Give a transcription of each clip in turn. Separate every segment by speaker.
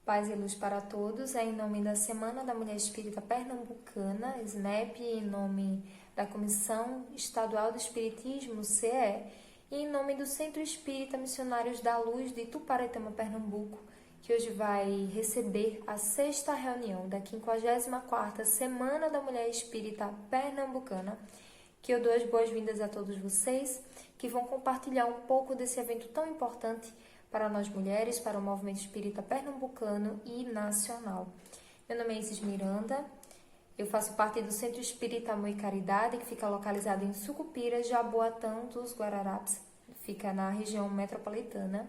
Speaker 1: Paz e luz para todos, em nome da Semana da Mulher Espírita Pernambucana, SNEP, em nome da Comissão Estadual do Espiritismo, CE, e em nome do Centro Espírita Missionários da Luz de Tuparetama, Pernambuco, que hoje vai receber a 6ª reunião da 54ª Semana da Mulher Espírita Pernambucana, que eu dou as boas-vindas a todos vocês, que vão compartilhar um pouco desse evento tão importante para nós mulheres, para o movimento espírita pernambucano e nacional. Meu nome é Isis Miranda, eu faço parte do Centro Espírita Amor e Caridade, que fica localizado em Sucupira, Jaboatão dos Guararapes, fica na região metropolitana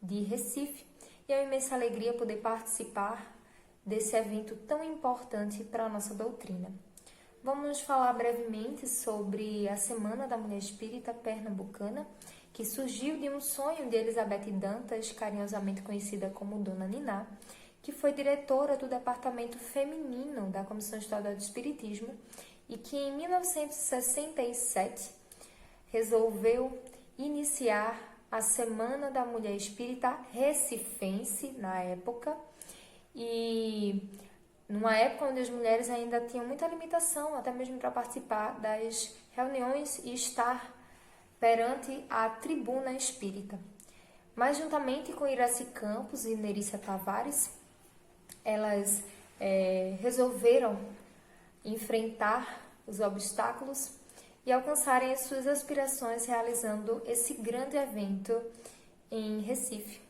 Speaker 1: de Recife. E é uma imensa alegria poder participar desse evento tão importante para a nossa doutrina. Vamos falar brevemente sobre a Semana da Mulher Espírita Pernambucana, que surgiu de um sonho de Elizabeth Dantas, carinhosamente conhecida como Dona Niná, que foi diretora do Departamento Feminino da Comissão Estadual do Espiritismo e que em 1967 resolveu iniciar a Semana da Mulher Espírita Recifense, na época, e numa época onde as mulheres ainda tinham muita limitação, até mesmo para participar das reuniões e estar perante a tribuna espírita. Mas juntamente com Iraci Campos e Nerícia Tavares, elas resolveram enfrentar os obstáculos e alcançarem as suas aspirações realizando esse grande evento em Recife.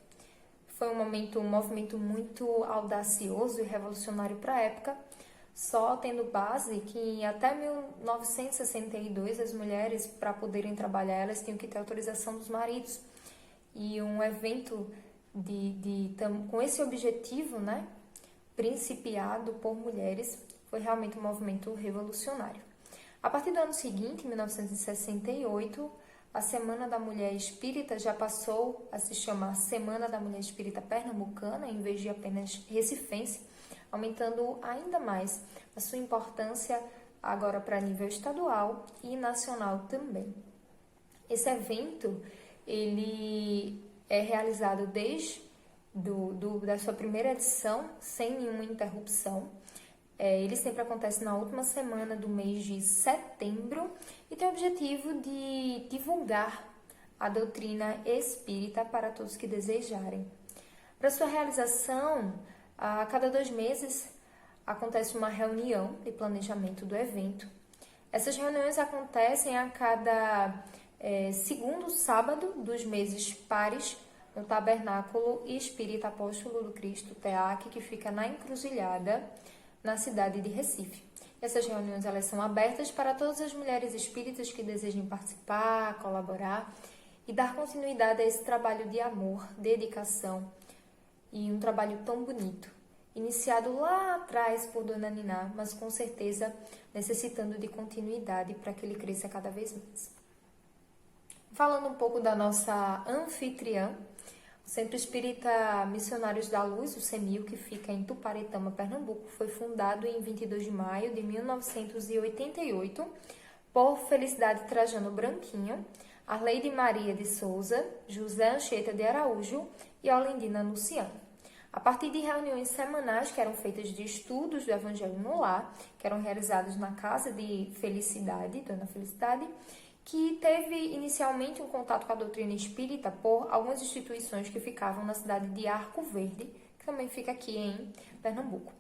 Speaker 1: Foi um movimento muito audacioso e revolucionário para a época, só tendo base que até 1962 as mulheres, para poderem trabalhar, elas tinham que ter autorização dos maridos. E um evento com esse objetivo, principiado por mulheres, foi realmente um movimento revolucionário. A partir do ano seguinte, 1968, a Semana da Mulher Espírita já passou a se chamar Semana da Mulher Espírita Pernambucana, em vez de apenas recifense, aumentando ainda mais a sua importância agora para nível estadual e nacional também. Esse evento, ele é realizado desde da sua primeira edição, sem nenhuma interrupção. Ele sempre acontece na última semana do mês de setembro e tem o objetivo de divulgar a doutrina espírita para todos que desejarem. Para sua realização, a cada 2 meses acontece uma reunião de planejamento do evento. Essas reuniões acontecem a cada segundo sábado dos meses pares no Tabernáculo Espírita Apóstolo do Cristo, TEAC, que fica na Encruzilhada, na cidade de Recife. Essas reuniões elas são abertas para todas as mulheres espíritas que desejem participar, colaborar e dar continuidade a esse trabalho de amor, dedicação e um trabalho tão bonito, iniciado lá atrás por Dona Niná, mas com certeza necessitando de continuidade para que ele cresça cada vez mais. Falando um pouco da nossa anfitriã, o Centro Espírita Missionários da Luz, o CEMIL, que fica em Tuparetama, Pernambuco, foi fundado em 22 de maio de 1988 por Felicidade Trajano Branquinho, Arleide Maria de Souza, José Anchieta de Araújo e Olendina Luciano. A partir de reuniões semanais que eram feitas de estudos do Evangelho no Lar, que eram realizados na Casa de Felicidade, Dona Felicidade, que teve inicialmente um contato com a doutrina espírita por algumas instituições que ficavam na cidade de Arco Verde, que também fica aqui em Pernambuco.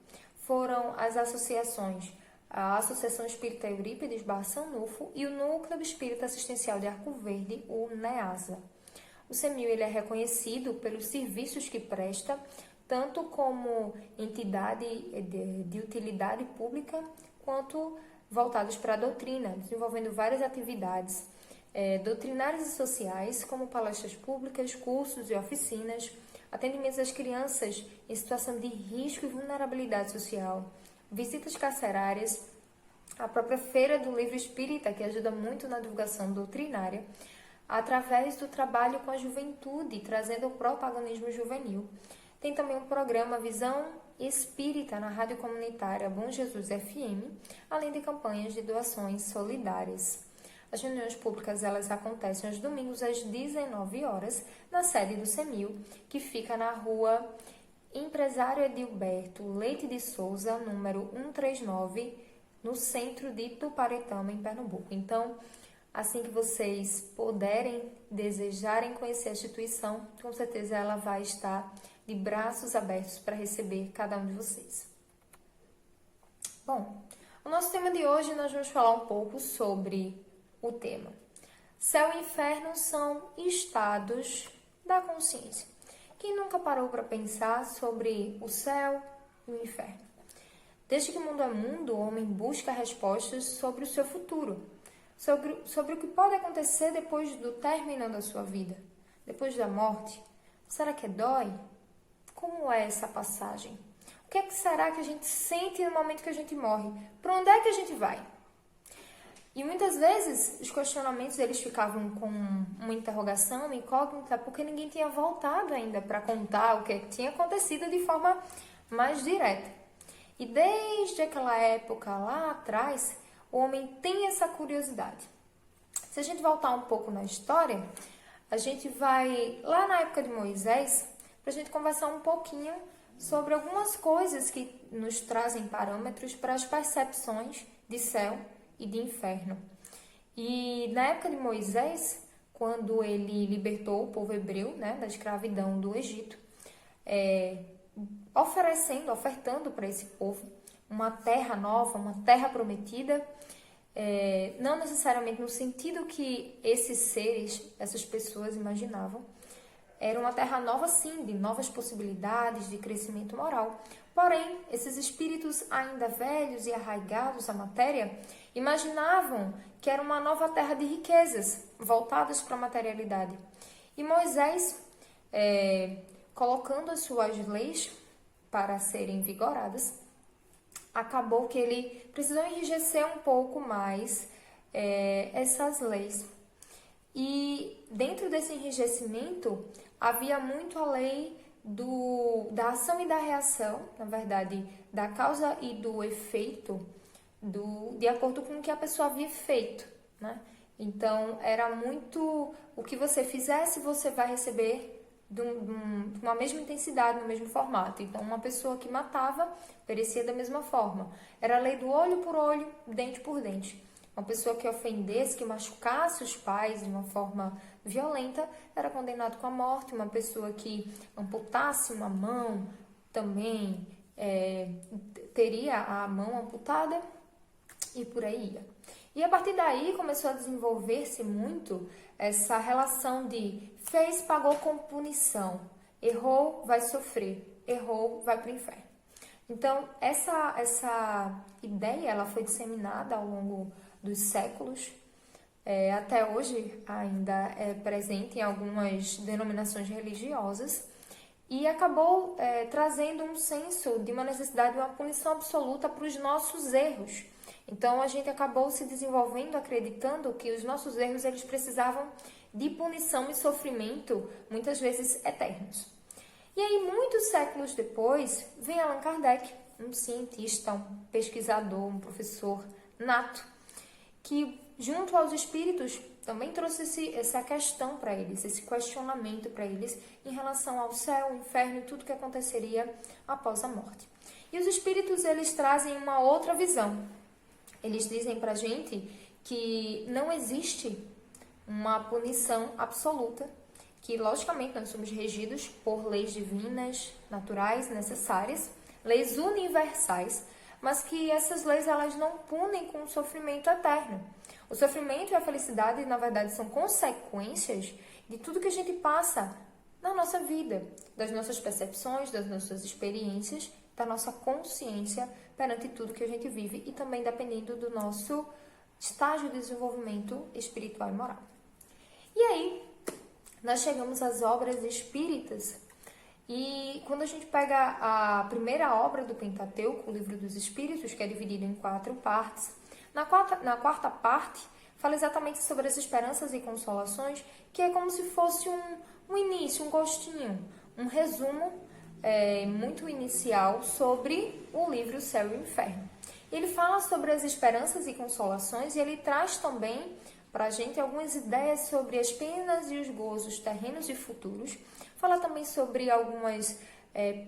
Speaker 1: Foram as associações, a Associação Espírita Eurípides Barçanufo e o Núcleo Espírita Assistencial de Arco Verde, o NEASA. O CEMIL ele é reconhecido pelos serviços que presta, tanto como entidade de utilidade pública, quanto voltados para a doutrina, desenvolvendo várias atividades doutrinárias e sociais, como palestras públicas, cursos e oficinas, atendimentos às crianças em situação de risco e vulnerabilidade social, visitas carcerárias, a própria Feira do Livro Espírita, que ajuda muito na divulgação doutrinária, através do trabalho com a juventude, trazendo o protagonismo juvenil. Tem também um programa Visão Espírita na Rádio Comunitária Bom Jesus FM, além de campanhas de doações solidárias. As reuniões públicas elas acontecem aos domingos às 19 horas na sede do CEMIL, que fica na rua Empresário Edilberto Leite de Souza, número 139, no centro de Tuparetama, em Pernambuco. Então, assim que vocês puderem, desejarem conhecer a instituição, com certeza ela vai estar de braços abertos para receber cada um de vocês. Bom, o nosso tema de hoje nós vamos falar um pouco sobre o tema. Céu e inferno são estados da consciência. Quem nunca parou para pensar sobre o céu e o inferno? Desde que o mundo é mundo, o homem busca respostas sobre o seu futuro, sobre o que pode acontecer depois do término da sua vida, depois da morte. Será que dói? Como é essa passagem? O que é que será que a gente sente no momento que a gente morre? Para onde é que a gente vai? E muitas vezes os questionamentos eles ficavam com uma interrogação, uma incógnita, porque ninguém tinha voltado ainda para contar o que tinha acontecido de forma mais direta. E desde aquela época lá atrás, o homem tem essa curiosidade. Se a gente voltar um pouco na história, a gente vai lá na época de Moisés, para a gente conversar um pouquinho sobre algumas coisas que nos trazem parâmetros para as percepções de céu e de inferno. E na época de Moisés, quando ele libertou o povo hebreu, da escravidão do Egito, ofertando para esse povo uma terra nova, uma terra prometida, não necessariamente no sentido que esses seres, essas pessoas imaginavam. Era uma terra nova, sim, de novas possibilidades de crescimento moral. Porém, esses espíritos ainda velhos e arraigados à matéria imaginavam que era uma nova terra de riquezas, voltadas para a materialidade. E Moisés, colocando as suas leis para serem vigoradas, acabou que ele precisou enrijecer um pouco mais essas leis. E dentro desse enrijecimento, havia muito a lei da ação e da reação, na verdade, da causa e do efeito, de acordo com o que a pessoa havia feito, né? Então, era muito o que você fizesse, você vai receber de uma mesma intensidade, no mesmo formato. Então, uma pessoa que matava, perecia da mesma forma. Era a lei do olho por olho, dente por dente. Uma pessoa que ofendesse, que machucasse os pais de uma forma violenta, era condenado com a morte. Uma pessoa que amputasse uma mão também teria a mão amputada e por aí ia. E a partir daí começou a desenvolver-se muito essa relação de fez, pagou com punição, errou, vai sofrer, errou, vai para o inferno. Então, essa ideia ela foi disseminada ao longo dos séculos, até hoje ainda é presente em algumas denominações religiosas, e acabou trazendo um senso de uma necessidade de uma punição absoluta para os nossos erros. Então, a gente acabou se desenvolvendo acreditando que os nossos erros eles precisavam de punição e sofrimento, muitas vezes eternos. E aí, muitos séculos depois, vem Allan Kardec, um cientista, um pesquisador, um professor nato, que, junto aos espíritos, também trouxe essa questão para eles, esse questionamento para eles em relação ao céu, ao inferno e tudo que aconteceria após a morte. E os espíritos, eles trazem uma outra visão. Eles dizem para a gente que não existe uma punição absoluta, que, logicamente, nós somos regidos por leis divinas, naturais, necessárias, leis universais, mas que essas leis elas não punem com o sofrimento eterno. O sofrimento e a felicidade, na verdade, são consequências de tudo que a gente passa na nossa vida, das nossas percepções, das nossas experiências, da nossa consciência perante tudo que a gente vive e também dependendo do nosso estágio de desenvolvimento espiritual e moral. E aí, nós chegamos às obras espíritas e quando a gente pega a primeira obra do Pentateuco, o Livro dos Espíritos, que é dividido em 4 partes, na quarta parte fala exatamente sobre as esperanças e consolações, que é como se fosse um início, um gostinho, um resumo muito inicial sobre o livro Céu e Inferno. Ele fala sobre as esperanças e consolações e ele traz também para a gente algumas ideias sobre as penas e os gozos terrenos e futuros. Fala também sobre algumas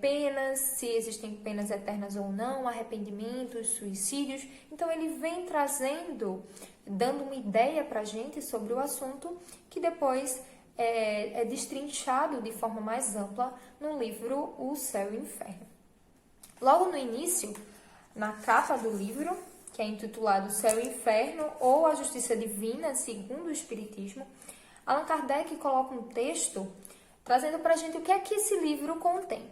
Speaker 1: penas, se existem penas eternas ou não, arrependimentos, suicídios. Então ele vem trazendo, dando uma ideia para a gente sobre o assunto, que depois é destrinchado de forma mais ampla no livro O Céu e o Inferno. Logo no início, na capa do livro, que é intitulado Céu e Inferno ou A Justiça Divina, segundo o Espiritismo, Allan Kardec coloca um texto trazendo para a gente o que é que esse livro contém.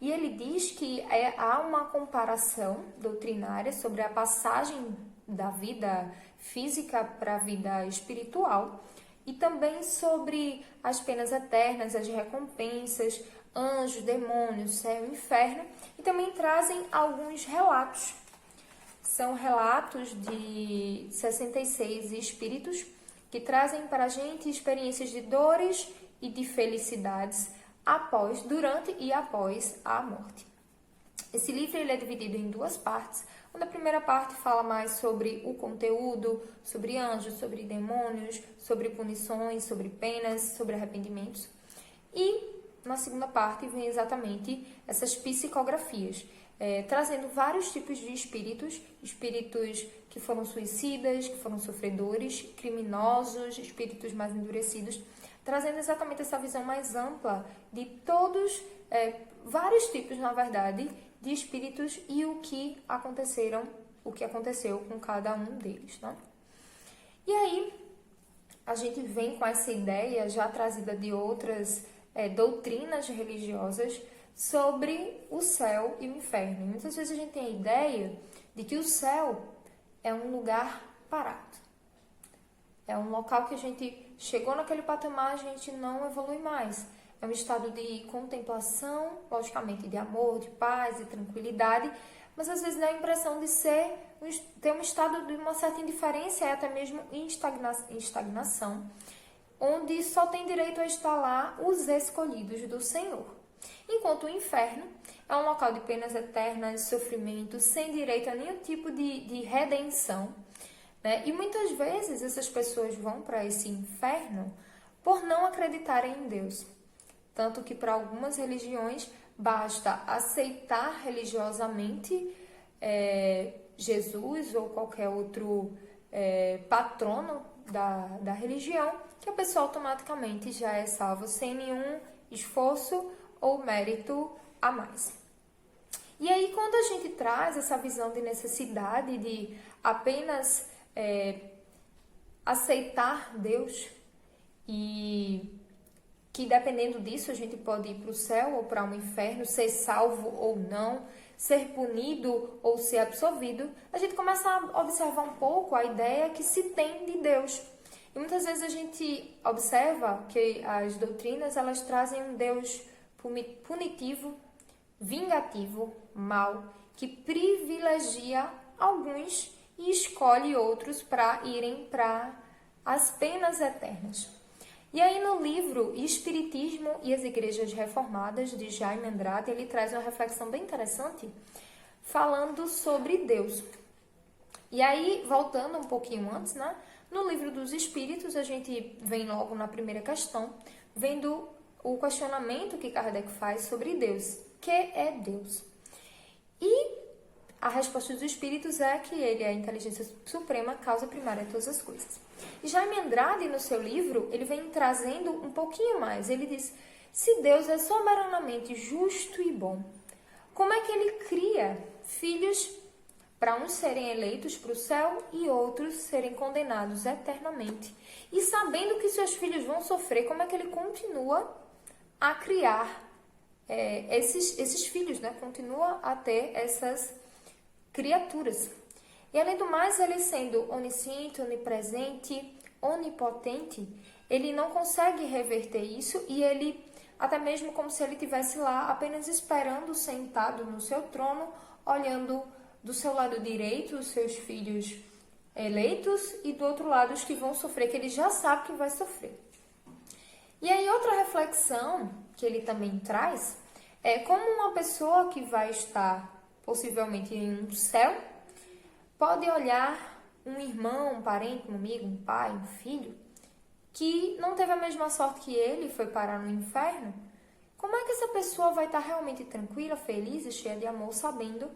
Speaker 1: E ele diz que há uma comparação doutrinária sobre a passagem da vida física para a vida espiritual e também sobre as penas eternas, as recompensas, anjos, demônios, céu e inferno, e também trazem alguns relatos. São relatos de 66 espíritos que trazem para a gente experiências de dores e de felicidades após, durante e após a morte. Esse livro ele é dividido em duas partes, onde a primeira parte fala mais sobre o conteúdo, sobre anjos, sobre demônios, sobre punições, sobre penas, sobre arrependimentos. E na segunda parte vem exatamente essas psicografias, trazendo vários tipos de espíritos que foram suicidas, que foram sofredores, criminosos, espíritos mais endurecidos, trazendo exatamente essa visão mais ampla de todos, vários tipos, na verdade, de espíritos e o que aconteceu com cada um deles, né? E aí, a gente vem com essa ideia já trazida de outras doutrinas religiosas sobre o céu e o inferno. E muitas vezes a gente tem a ideia de que o céu é um lugar parado. É um local que a gente chegou naquele patamar, a gente não evolui mais. É um estado de contemplação, logicamente de amor, de paz, de tranquilidade, mas às vezes dá a impressão de ter um estado de uma certa indiferença e até mesmo estagnação, onde só tem direito a estar lá os escolhidos do Senhor. Enquanto o inferno é um local de penas eternas, sofrimento, sem direito a nenhum tipo de redenção. E muitas vezes essas pessoas vão para esse inferno por não acreditarem em Deus. Tanto que para algumas religiões basta aceitar religiosamente Jesus ou qualquer outro patrono da religião, que a pessoa automaticamente já é salva sem nenhum esforço ou mérito a mais. E aí, quando a gente traz essa visão de necessidade de apenas aceitar Deus e que dependendo disso a gente pode ir para o céu ou para um inferno, ser salvo ou não, ser punido ou ser absolvido, a gente começa a observar um pouco a ideia que se tem de Deus. E muitas vezes a gente observa que as doutrinas elas trazem um Deus punitivo, vingativo, mau, que privilegia alguns e escolhe outros para irem para as penas eternas. E aí no livro Espiritismo e as Igrejas Reformadas, de Jaime Andrade, ele traz uma reflexão bem interessante, falando sobre Deus. E aí, voltando um pouquinho antes, no livro dos Espíritos, a gente vem logo na primeira questão, vendo o questionamento que Kardec faz sobre Deus. Que é Deus? E a resposta dos espíritos é que ele é a inteligência suprema, causa primária de todas as coisas. E Jaime Andrade, no seu livro, ele vem trazendo um pouquinho mais. Ele diz, se Deus é soberanamente justo e bom, como é que ele cria filhos para uns serem eleitos para o céu e outros serem condenados eternamente? E sabendo que seus filhos vão sofrer, como é que ele continua a criar esses filhos, Continua a ter essas criaturas. E além do mais, ele sendo onisciente, onipresente, onipotente, ele não consegue reverter isso e ele, até mesmo como se ele estivesse lá apenas esperando, sentado no seu trono, olhando do seu lado direito os seus filhos eleitos e do outro lado os que vão sofrer, que ele já sabe que vai sofrer. E aí outra reflexão que ele também traz é como uma pessoa que vai estar possivelmente em um céu, pode olhar um irmão, um parente, um amigo, um pai, um filho, que não teve a mesma sorte que ele, foi parar no inferno, Como é que essa pessoa vai estar realmente tranquila, feliz e cheia de amor, sabendo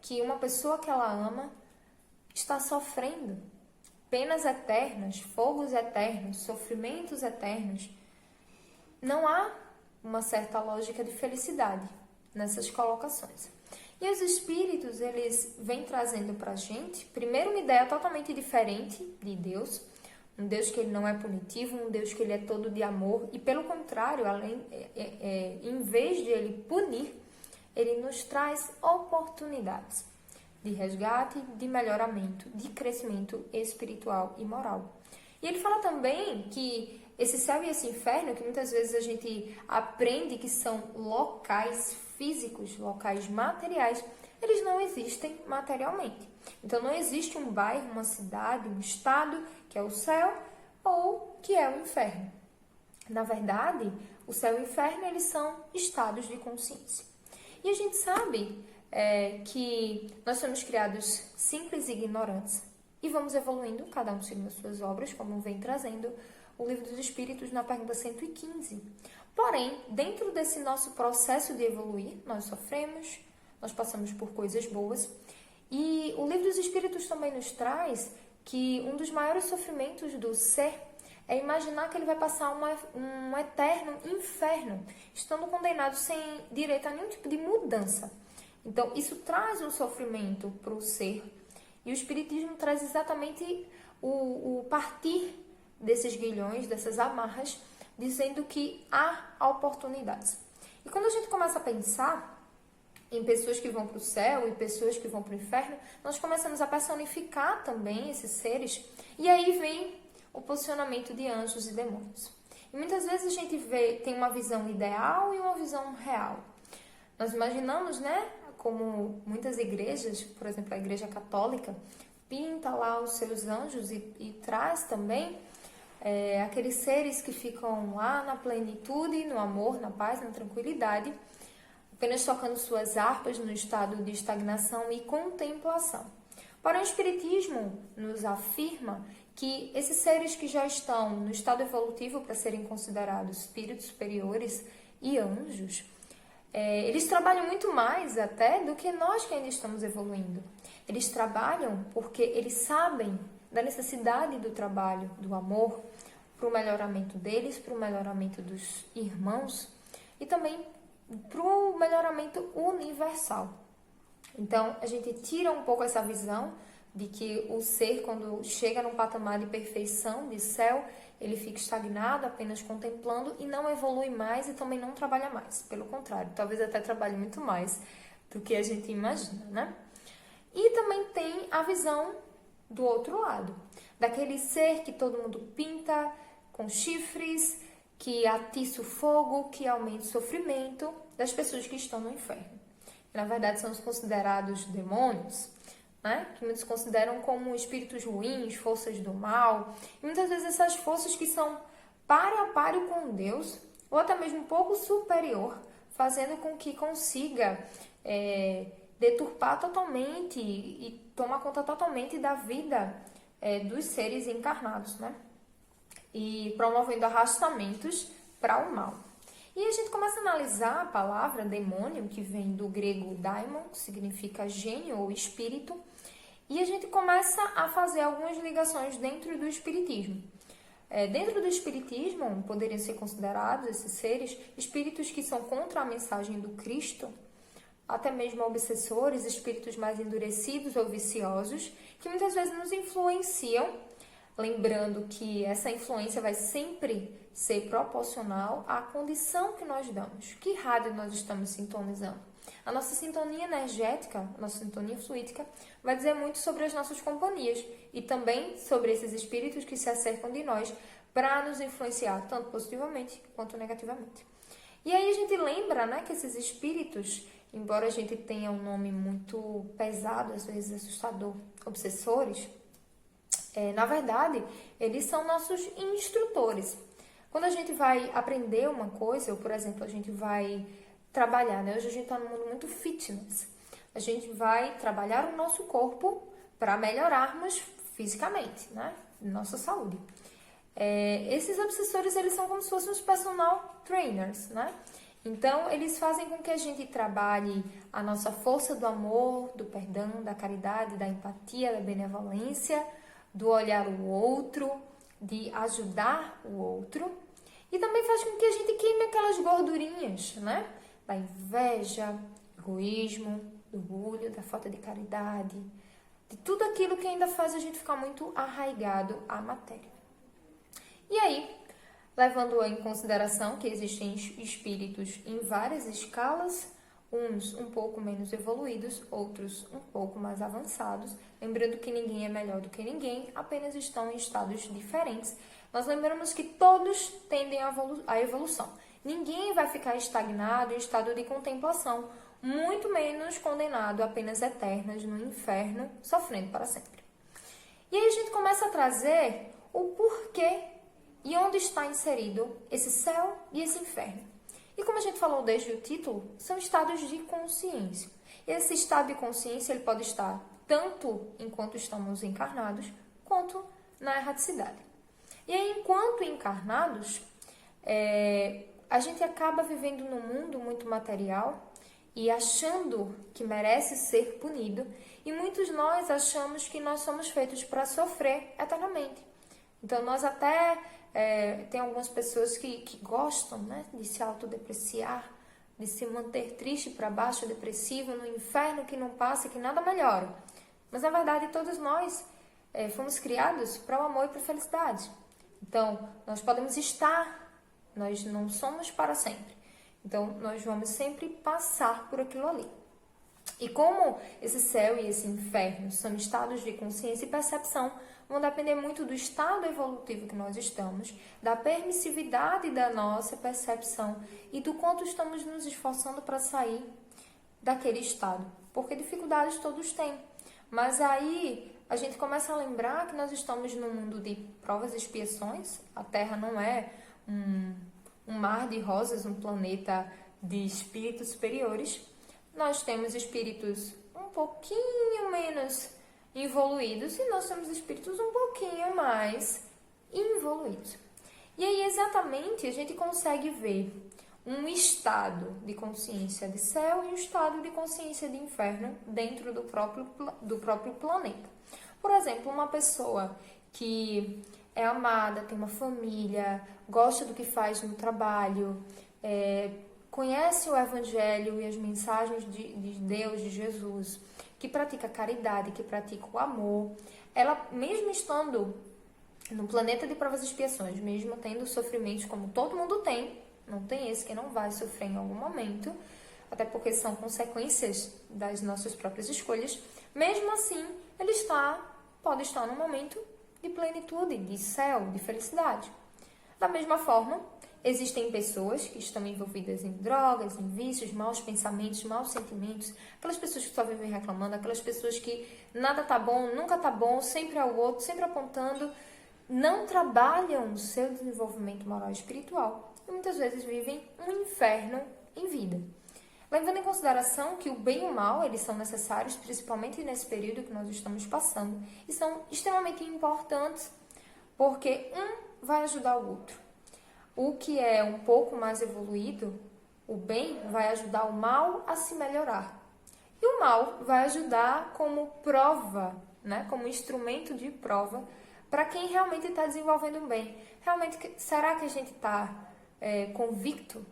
Speaker 1: que uma pessoa que ela ama está sofrendo penas eternas, fogos eternos, sofrimentos eternos? Não há uma certa lógica de felicidade nessas colocações. E os espíritos, eles vêm trazendo para a gente, primeiro, uma ideia totalmente diferente de Deus, um Deus que ele não é punitivo, um Deus que ele é todo de amor, e pelo contrário, em vez de ele punir, ele nos traz oportunidades de resgate, de melhoramento, de crescimento espiritual e moral. E ele fala também que esse céu e esse inferno, que muitas vezes a gente aprende que são locais físicos, locais materiais, eles não existem materialmente. Então não existe um bairro, uma cidade, um estado que é o céu ou que é o inferno. Na verdade, o céu e o inferno, eles são estados de consciência. E a gente sabe que nós somos criados simples e ignorantes e vamos evoluindo, cada um segundo as suas obras, como vem trazendo o Livro dos Espíritos na pergunta 115. Porém, dentro desse nosso processo de evoluir, nós sofremos, nós passamos por coisas boas. E o Livro dos Espíritos também nos traz que um dos maiores sofrimentos do ser é imaginar que ele vai passar um eterno inferno, estando condenado sem direito a nenhum tipo de mudança. Então, isso traz um sofrimento para o ser. E o Espiritismo traz exatamente o partir desses grilhões, dessas amarras, dizendo que há oportunidades. E quando a gente começa a pensar em pessoas que vão para o céu e pessoas que vão para o inferno, nós começamos a personificar também esses seres, e aí vem o posicionamento de anjos e demônios. E muitas vezes a gente tem uma visão ideal e uma visão real. Nós imaginamos, como muitas igrejas, por exemplo, a Igreja Católica, pinta lá os seus anjos e traz também aqueles seres que ficam lá na plenitude, no amor, na paz, na tranquilidade, apenas tocando suas harpas no estado de estagnação e contemplação. Porém, o Espiritismo nos afirma que esses seres que já estão no estado evolutivo para serem considerados espíritos superiores e anjos, eles trabalham muito mais até do que nós que ainda estamos evoluindo. Eles trabalham porque eles sabem da necessidade do trabalho, do amor, para o melhoramento deles, para o melhoramento dos irmãos e também para o melhoramento universal. Então, a gente tira um pouco essa visão de que o ser, quando chega num patamar de perfeição, de céu, ele fica estagnado, apenas contemplando e não evolui mais e também não trabalha mais. Pelo contrário, talvez até trabalhe muito mais do que a gente imagina, né? E também tem a visão do outro lado, daquele ser que todo mundo pinta com chifres, que atiça o fogo, que aumenta o sofrimento das pessoas que estão no inferno. Que, na verdade, são os considerados demônios, que muitos consideram como espíritos ruins, forças do mal. E muitas vezes essas forças que são páreo a páreo com Deus, ou até mesmo um pouco superior, fazendo com que consiga deturpar totalmente e tomar conta totalmente da vida dos seres encarnados, e promovendo arrastamentos para o mal. E a gente começa a analisar a palavra demônio, que vem do grego daimon, que significa gênio ou espírito, e a gente começa a fazer algumas ligações dentro do espiritismo. Dentro do espiritismo, poderiam ser considerados esses seres espíritos que são contra a mensagem do Cristo, até mesmo obsessores, espíritos mais endurecidos ou viciosos, que muitas vezes nos influenciam, lembrando que essa influência vai sempre ser proporcional à condição que nós damos. Que rádio nós estamos sintonizando? A nossa sintonia energética, a nossa sintonia fluídica, vai dizer muito sobre as nossas companhias e também sobre esses espíritos que se acercam de nós para nos influenciar, tanto positivamente quanto negativamente. E aí a gente lembra, que esses espíritos, embora a gente tenha um nome muito pesado, às vezes assustador, obsessores, na verdade, eles são nossos instrutores. Quando a gente vai aprender uma coisa, ou, por exemplo, a gente vai trabalhar, hoje a gente está num mundo muito fitness. A gente vai trabalhar o nosso corpo para melhorarmos fisicamente, nossa saúde. Esses obsessores, eles são como se fossem os personal trainers, Então, eles fazem com que a gente trabalhe a nossa força do amor, do perdão, da caridade, da empatia, da benevolência, do olhar o outro, de ajudar o outro. E também faz com que a gente queime aquelas gordurinhas, né? Da inveja, egoísmo, do orgulho, da falta de caridade, de tudo aquilo que ainda faz a gente ficar muito arraigado à matéria. E aí, levando em consideração que existem espíritos em várias escalas, uns um pouco menos evoluídos, outros um pouco mais avançados, lembrando que ninguém é melhor do que ninguém, apenas estão em estados diferentes. Nós lembramos que todos tendem à evolução. Ninguém vai ficar estagnado em estado de contemplação, muito menos condenado a penas eternas no inferno, sofrendo para sempre. E aí a gente começa a trazer o porquê e onde está inserido esse céu e esse inferno. E como a gente falou desde o título, são estados de consciência. E esse estado de consciência ele pode estar tanto enquanto estamos encarnados, quanto na erraticidade. E aí, enquanto encarnados, a gente acaba vivendo num mundo muito material e achando que merece ser punido. E muitos de nós achamos que nós somos feitos para sofrer eternamente. Então, nós até... tem algumas pessoas que gostam, né, de se autodepreciar, de se manter triste para baixo, depressivo, no inferno que não passa e que nada melhora. Mas, na verdade, todos nós fomos criados para o amor e para a felicidade. Então, nós podemos estar, nós não somos para sempre. Então, nós vamos sempre passar por aquilo ali. E como esse céu e esse inferno são estados de consciência e percepção, vão depender muito do estado evolutivo que nós estamos, da permissividade da nossa percepção e do quanto estamos nos esforçando para sair daquele estado. Porque dificuldades todos têm. Mas aí a gente começa a lembrar que nós estamos num mundo de provas e expiações. A Terra não é um mar de rosas, um planeta de espíritos superiores. Nós temos espíritos um pouquinho menos evoluídos e nós temos espíritos um pouquinho mais involuídos. E aí, exatamente, a gente consegue ver um estado de consciência de céu e um estado de consciência de inferno dentro do próprio planeta. Por exemplo, uma pessoa que é amada, tem uma família, gosta do que faz no trabalho, conhece o Evangelho e as mensagens de Deus, de Jesus, que pratica a caridade, que pratica o amor, ela, mesmo estando no planeta de provas e expiações, mesmo tendo sofrimentos como todo mundo tem, não tem esse que não vai sofrer em algum momento, até porque são consequências das nossas próprias escolhas, mesmo assim, ele pode estar num momento de plenitude, de céu, de felicidade. Da mesma forma, existem pessoas que estão envolvidas em drogas, em vícios, maus pensamentos, maus sentimentos, aquelas pessoas que só vivem reclamando, aquelas pessoas que nada tá bom, nunca tá bom, sempre é o outro, sempre apontando, não trabalham o seu desenvolvimento moral e espiritual e muitas vezes vivem um inferno em vida. Levando em consideração que o bem e o mal, eles são necessários, principalmente nesse período que nós estamos passando, e são extremamente importantes, porque um vai ajudar o outro. O que é um pouco mais evoluído, o bem, vai ajudar o mal a se melhorar. E o mal vai ajudar como prova, né, como instrumento de prova, para quem realmente está desenvolvendo o bem. Realmente, será que a gente está convicto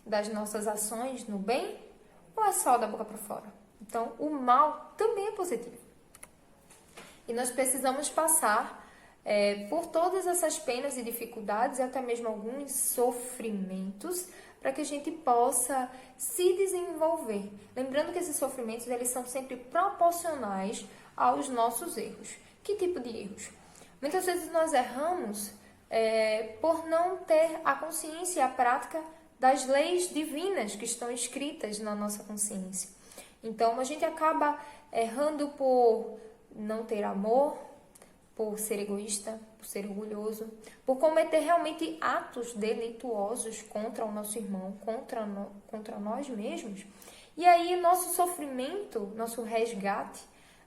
Speaker 1: das nossas ações no bem? Ou é só da boca para fora? Então, o mal também é positivo. E nós precisamos passar por todas essas penas e dificuldades e até mesmo alguns sofrimentos para que a gente possa se desenvolver. Lembrando que esses sofrimentos eles são sempre proporcionais aos nossos erros. Que tipo de erros? Muitas vezes nós erramos por não ter a consciência e a prática das leis divinas que estão escritas na nossa consciência. Então, a gente acaba errando por não ter amor, por ser egoísta, por ser orgulhoso, por cometer realmente atos delituosos contra o nosso irmão, contra nós mesmos. E aí, nosso sofrimento, nosso resgate,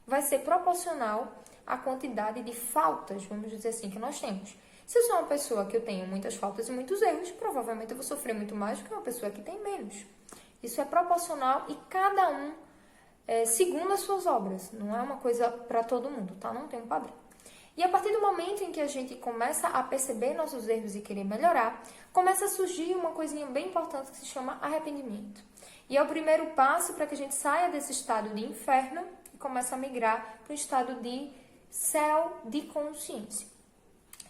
Speaker 1: vai ser proporcional à quantidade de faltas, vamos dizer assim, que nós temos. Se eu sou uma pessoa que eu tenho muitas faltas e muitos erros, provavelmente eu vou sofrer muito mais do que uma pessoa que tem menos. Isso é proporcional e cada um segundo as suas obras. Não é uma coisa para todo mundo, tá? Não tem um padrão. E a partir do momento em que a gente começa a perceber nossos erros e querer melhorar, começa a surgir uma coisinha bem importante que se chama arrependimento. E é o primeiro passo para que a gente saia desse estado de inferno e comece a migrar para o estado de céu de consciência.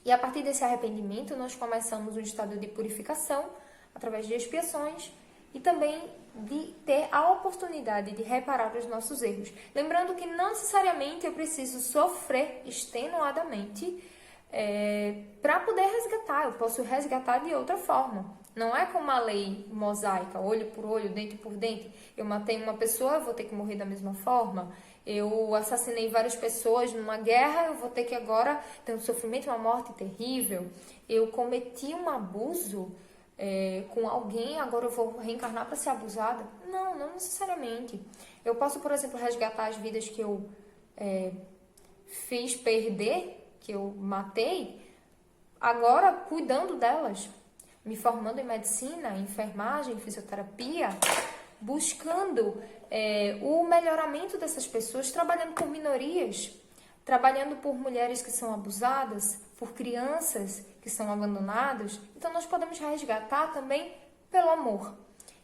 Speaker 1: E a partir desse arrependimento, nós começamos um estado de purificação, através de expiações, e também de ter a oportunidade de reparar os nossos erros. Lembrando que não necessariamente eu preciso sofrer extenuadamente para poder resgatar. Eu posso resgatar de outra forma. Não é como a lei mosaica, olho por olho, dente por dente. Eu matei uma pessoa, eu vou ter que morrer da mesma forma. Eu assassinei várias pessoas numa guerra, eu vou ter que agora ter um sofrimento, uma morte terrível. Eu cometi um abuso com alguém, agora eu vou reencarnar para ser abusada? Não, não necessariamente. Eu posso, por exemplo, resgatar as vidas que eu fiz perder, que eu matei, agora cuidando delas, me formando em medicina, enfermagem, fisioterapia, buscando o melhoramento dessas pessoas, trabalhando por minorias, trabalhando por mulheres que são abusadas, por crianças que são abandonadas. Então, nós podemos resgatar também pelo amor.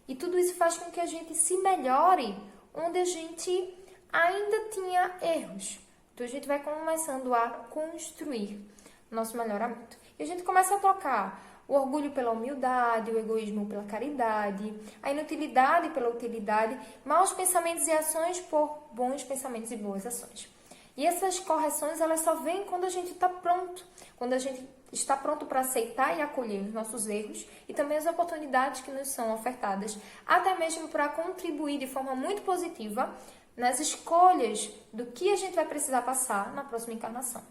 Speaker 1: E tudo isso faz com que a gente se melhore onde a gente ainda tinha erros. Então, a gente vai começando a construir nosso melhoramento. E a gente começa a tocar o orgulho pela humildade, o egoísmo pela caridade, a inutilidade pela utilidade, maus pensamentos e ações por bons pensamentos e boas ações. E essas correções, elas só vêm quando a gente está pronto, quando a gente está pronto para aceitar e acolher os nossos erros e também as oportunidades que nos são ofertadas, até mesmo para contribuir de forma muito positiva nas escolhas do que a gente vai precisar passar na próxima encarnação.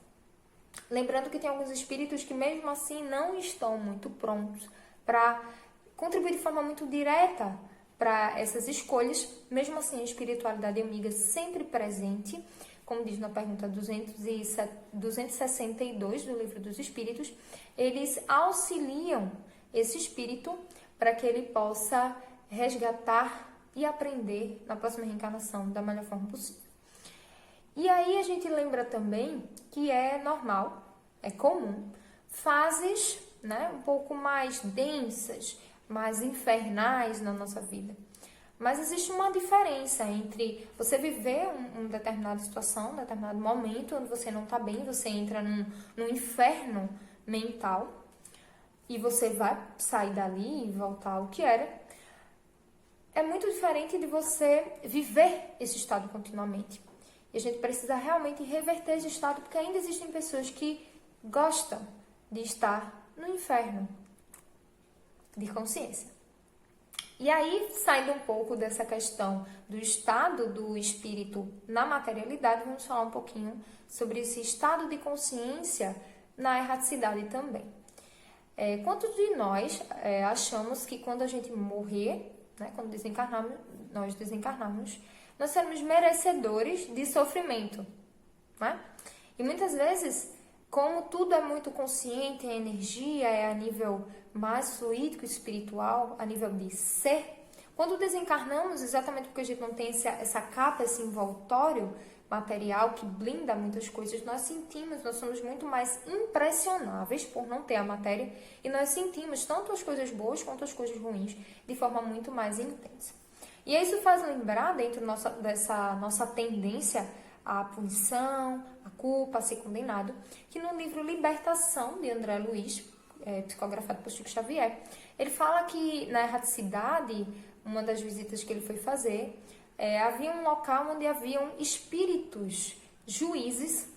Speaker 1: Lembrando que tem alguns espíritos que mesmo assim não estão muito prontos para contribuir de forma muito direta para essas escolhas, mesmo assim a espiritualidade amiga sempre presente, como diz na pergunta 262 do Livro dos Espíritos, eles auxiliam esse espírito para que ele possa resgatar e aprender na próxima reencarnação da melhor forma possível. E aí a gente lembra também que é normal, é comum, fases um pouco mais densas, mais infernais na nossa vida. Mas existe uma diferença entre você viver uma determinada situação, um determinado momento onde você não está bem, você entra num inferno mental e você vai sair dali e voltar ao que era. É muito diferente de você viver esse estado continuamente. E a gente precisa realmente reverter esse estado, porque ainda existem pessoas que gostam de estar no inferno de consciência. E aí, saindo um pouco dessa questão do estado do espírito na materialidade, vamos falar um pouquinho sobre esse estado de consciência na erraticidade também. Quantos de nós achamos que quando a gente morrer, quando nós desencarnamos, nós seremos merecedores de sofrimento, né? E muitas vezes, como tudo é muito consciente, a energia é a nível mais fluídico, espiritual, a nível de ser, quando desencarnamos, exatamente porque a gente não tem essa capa, esse envoltório material que blinda muitas coisas, nós somos muito mais impressionáveis por não ter a matéria e nós sentimos tanto as coisas boas quanto as coisas ruins de forma muito mais intensa. E isso faz lembrar, dentro dessa nossa tendência à punição, à culpa, a ser condenado, que no livro Libertação, de André Luiz, psicografado por Chico Xavier, ele fala que na erraticidade, uma das visitas que ele foi fazer, havia um local onde haviam espíritos, juízes,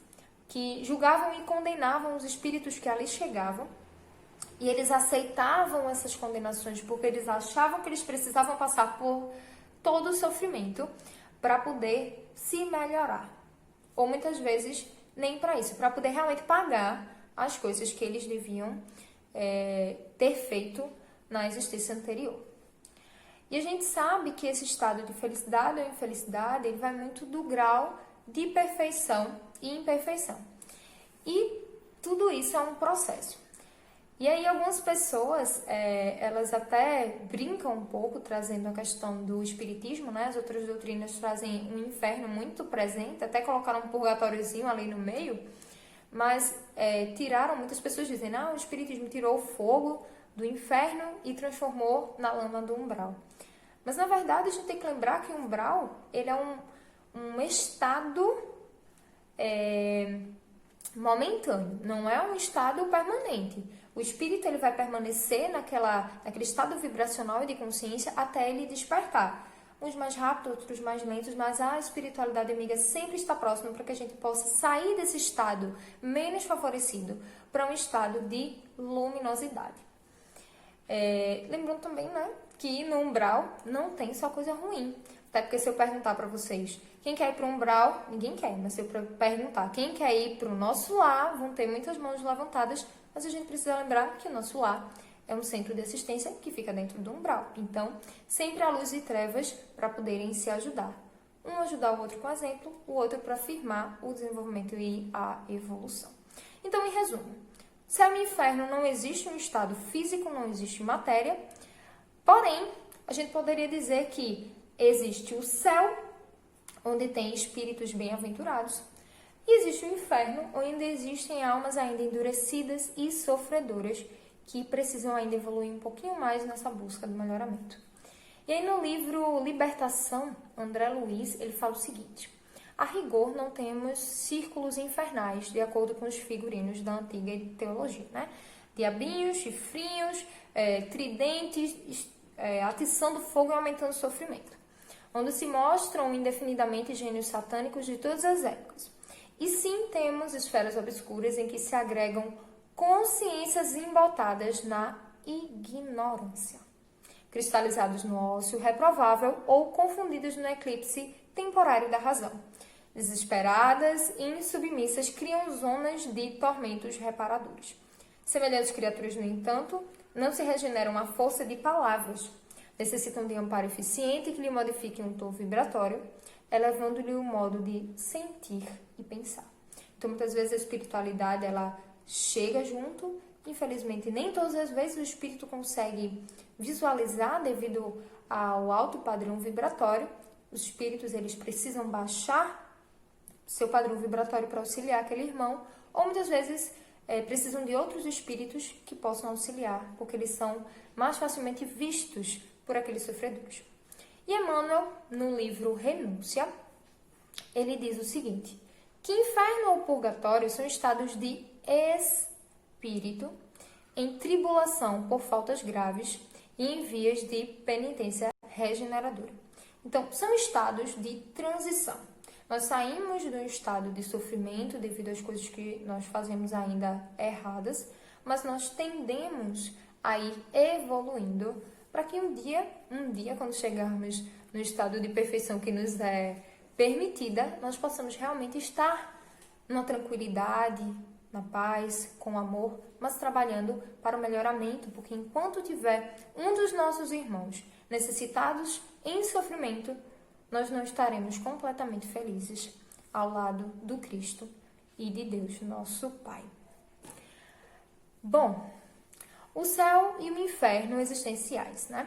Speaker 1: que julgavam e condenavam os espíritos que ali chegavam, e eles aceitavam essas condenações porque eles achavam que eles precisavam passar por todo o sofrimento para poder se melhorar. Ou muitas vezes nem para isso, para poder realmente pagar as coisas que eles deviam ter feito na existência anterior. E a gente sabe que esse estado de felicidade ou infelicidade, ele vai muito do grau de perfeição e imperfeição. E tudo isso é um processo. E aí algumas pessoas, elas até brincam um pouco, trazendo a questão do espiritismo, né? As outras doutrinas trazem um inferno muito presente, até colocaram um purgatóriozinho ali no meio, mas tiraram, muitas pessoas dizem, o espiritismo tirou o fogo do inferno e transformou na lama do umbral. Mas na verdade a gente tem que lembrar que o umbral, ele é um estado momentâneo, não é um estado permanente. O espírito ele vai permanecer naquele estado vibracional e de consciência até ele despertar. Uns mais rápidos, outros mais lentos, mas a espiritualidade amiga sempre está próxima para que a gente possa sair desse estado menos favorecido para um estado de luminosidade. Lembrando também, né, que no umbral não tem só coisa ruim. Até porque se eu perguntar para vocês quem quer ir para o umbral, ninguém quer, mas se eu perguntar quem quer ir para o nosso lar, vão ter muitas mãos levantadas, mas a gente precisa lembrar que o nosso lar é um centro de assistência que fica dentro do umbral. Então, sempre há luz e trevas para poderem se ajudar. Um ajudar o outro com exemplo, o outro para afirmar o desenvolvimento e a evolução. Então, em resumo, céu e inferno não existe um estado físico, não existe matéria, porém, a gente poderia dizer que existe o céu, onde tem espíritos bem-aventurados, e existe o inferno, onde existem almas ainda endurecidas e sofredoras, que precisam ainda evoluir um pouquinho mais nessa busca do melhoramento. E aí no livro Libertação, André Luiz, ele fala o seguinte: a rigor não temos círculos infernais, de acordo com os figurinos da antiga teologia, né? Diabinhos, chifrinhos, tridentes, atiçando fogo e aumentando o sofrimento, onde se mostram indefinidamente gênios satânicos de todas as épocas. E sim temos esferas obscuras em que se agregam consciências embotadas na ignorância, cristalizados no ócio reprovável ou confundidas no eclipse temporário da razão. Desesperadas e insubmissas criam zonas de tormentos reparadores. Semelhantes criaturas, no entanto, não se regeneram à força de palavras. Necessitam de amparo eficiente que lhe modifique um tom vibratório, elevando-lhe o modo de sentir e pensar. Então, muitas vezes a espiritualidade, ela chega junto. Infelizmente, nem todas as vezes o espírito consegue visualizar devido ao alto padrão vibratório. Os espíritos, eles precisam baixar seu padrão vibratório para auxiliar aquele irmão, ou muitas vezes precisam de outros espíritos que possam auxiliar, porque eles são mais facilmente vistos por aqueles sofredores. E Emmanuel, no livro Renúncia, ele diz o seguinte: que inferno ou purgatório são estados de espírito em tribulação por faltas graves e em vias de penitência regeneradora. Então, são estados de transição. Nós saímos de um estado de sofrimento devido às coisas que nós fazemos ainda erradas, mas nós tendemos a ir evoluindo para que um dia, quando chegarmos no estado de perfeição que nos é permitida, nós possamos realmente estar na tranquilidade, na paz, com amor, mas trabalhando para o melhoramento, porque enquanto tiver um dos nossos irmãos necessitados em sofrimento, nós não estaremos completamente felizes ao lado do Cristo e de Deus, nosso Pai. Bom, o céu e o inferno existenciais, né?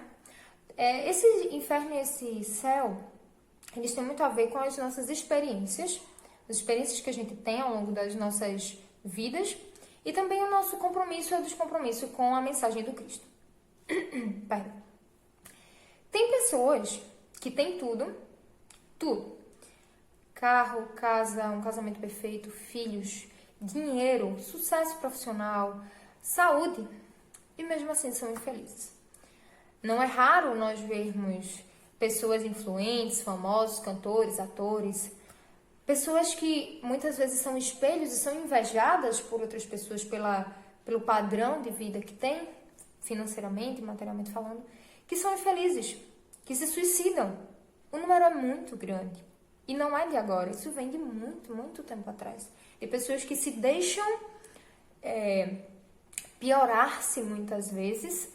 Speaker 1: Esse inferno e esse céu, eles têm muito a ver com as nossas experiências, as experiências que a gente tem ao longo das nossas vidas, e também o nosso compromisso ou descompromisso com a mensagem do Cristo. Perdão. Tem pessoas que têm tudo. Carro, casa, um casamento perfeito, filhos, dinheiro, sucesso profissional, saúde, e mesmo assim são infelizes. Não é raro nós vermos pessoas influentes, famosos, cantores, atores, pessoas que muitas vezes são espelhos e são invejadas por outras pessoas pelo padrão de vida que têm, financeiramente, materialmente falando, que são infelizes, que se suicidam. O número é muito grande. E não é de agora, isso vem de muito, muito tempo atrás. De pessoas que se deixam piorar-se muitas vezes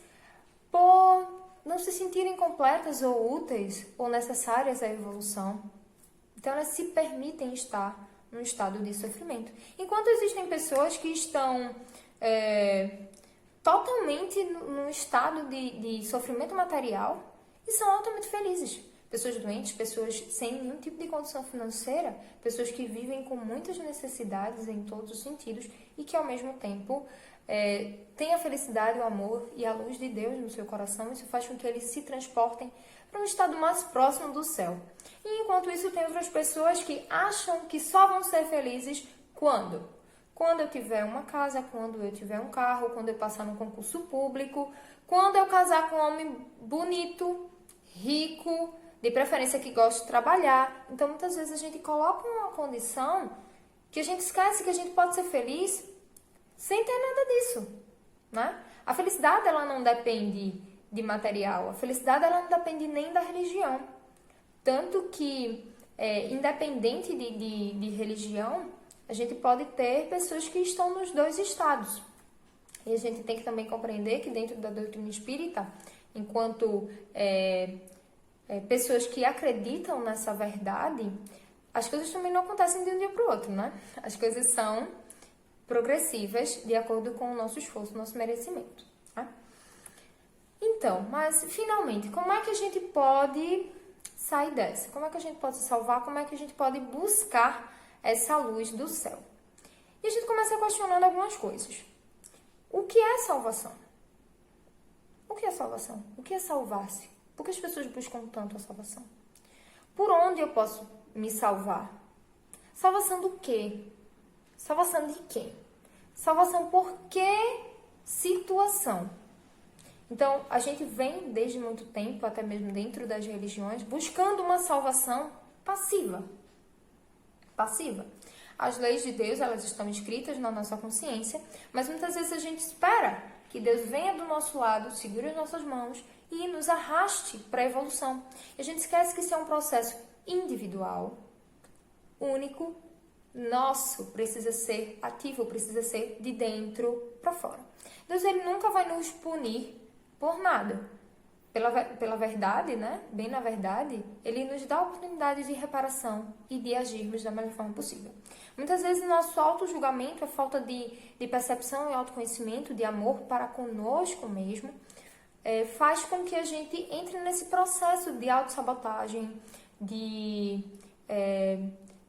Speaker 1: por não se sentirem completas ou úteis ou necessárias à evolução. Então, elas se permitem estar num estado de sofrimento. Enquanto existem pessoas que estão totalmente num estado de sofrimento material e são altamente felizes. Pessoas doentes, pessoas sem nenhum tipo de condição financeira, pessoas que vivem com muitas necessidades em todos os sentidos e que, ao mesmo tempo, têm a felicidade, o amor e a luz de Deus no seu coração. Isso faz com que eles se transportem para um estado mais próximo do céu. E, enquanto isso, tem outras pessoas que acham que só vão ser felizes quando? Quando eu tiver uma casa, quando eu tiver um carro, quando eu passar no concurso público, quando eu casar com um homem bonito, rico, de preferência que goste de trabalhar. Então, muitas vezes a gente coloca uma condição que a gente esquece que a gente pode ser feliz sem ter nada disso, né? A felicidade, ela não depende de material. A felicidade, ela não depende nem da religião. Tanto que, independente de religião, a gente pode ter pessoas que estão nos dois estados. E a gente tem que também compreender que dentro da doutrina espírita, enquanto pessoas que acreditam nessa verdade, as coisas também não acontecem de um dia para o outro, né? As coisas são progressivas de acordo com o nosso esforço, o nosso merecimento. Né? Então, mas finalmente, como é que a gente pode sair dessa? Como é que a gente pode se salvar? Como é que a gente pode buscar essa luz do céu? E a gente começa questionando algumas coisas. O que é salvação? O que é salvação? O que é salvar-se? Por que as pessoas buscam tanto a salvação? Por onde eu posso me salvar? Salvação do quê? Salvação de quem? Salvação por que situação? Então, a gente vem desde muito tempo, até mesmo dentro das religiões, buscando uma salvação passiva. Passiva. As leis de Deus, elas estão escritas na nossa consciência, mas muitas vezes a gente espera que Deus venha do nosso lado, segure as nossas mãos e nos arraste para a evolução. E a gente esquece que isso é um processo individual, único, nosso, precisa ser ativo, precisa ser de dentro para fora. Deus, ele nunca vai nos punir por nada. Pela verdade, né? Bem na verdade, ele nos dá a oportunidade de reparação e de agirmos da melhor forma possível. Muitas vezes o nosso auto-julgamento, a falta de percepção e autoconhecimento, de amor para conosco mesmo, faz com que a gente entre nesse processo de autossabotagem, de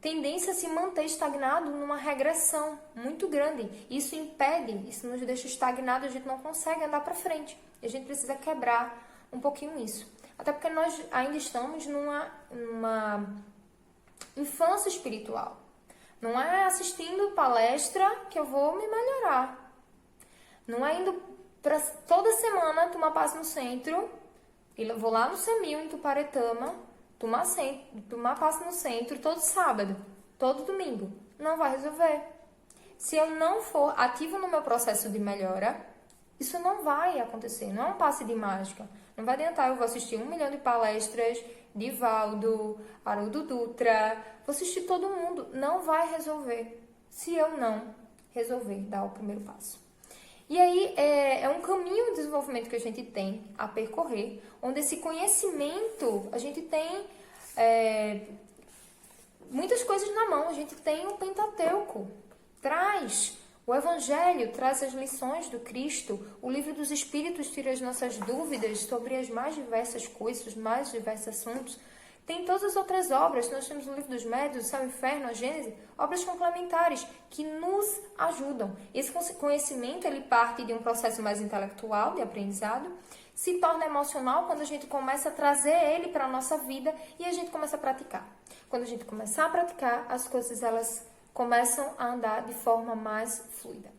Speaker 1: tendência a se manter estagnado numa regressão muito grande. Isso impede, isso nos deixa estagnado, a gente não consegue andar para frente. E a gente precisa quebrar um pouquinho isso. Até porque nós ainda estamos numa infância espiritual. Não é assistindo palestra que eu vou me melhorar. Não é indo para toda semana tomar passe no centro, e vou lá no CEMIL, em Tuparetama, tomar passe no centro todo sábado, todo domingo. Não vai resolver. Se eu não for ativo no meu processo de melhora, isso não vai acontecer. Não é um passe de mágica. Não vai adiantar, eu vou assistir 1 milhão de palestras de Valdo, Haroldo Dutra, vou assistir todo mundo. Não vai resolver se eu não resolver dar o primeiro passo. E aí é um caminho de desenvolvimento que a gente tem a percorrer, onde esse conhecimento, a gente tem muitas coisas na mão. A gente tem o Pentateuco, traz o Evangelho, traz as lições do Cristo, o Livro dos Espíritos tira as nossas dúvidas sobre as mais diversas coisas, os mais diversos assuntos. Tem todas as outras obras, nós temos o Livro dos Médiuns, o Céu e o Inferno, a Gênese, obras complementares que nos ajudam. Esse conhecimento, ele parte de um processo mais intelectual, de aprendizado, se torna emocional quando a gente começa a trazer ele para a nossa vida e a gente começa a praticar. Quando a gente começar a praticar, as coisas, elas começam a andar de forma mais fluida.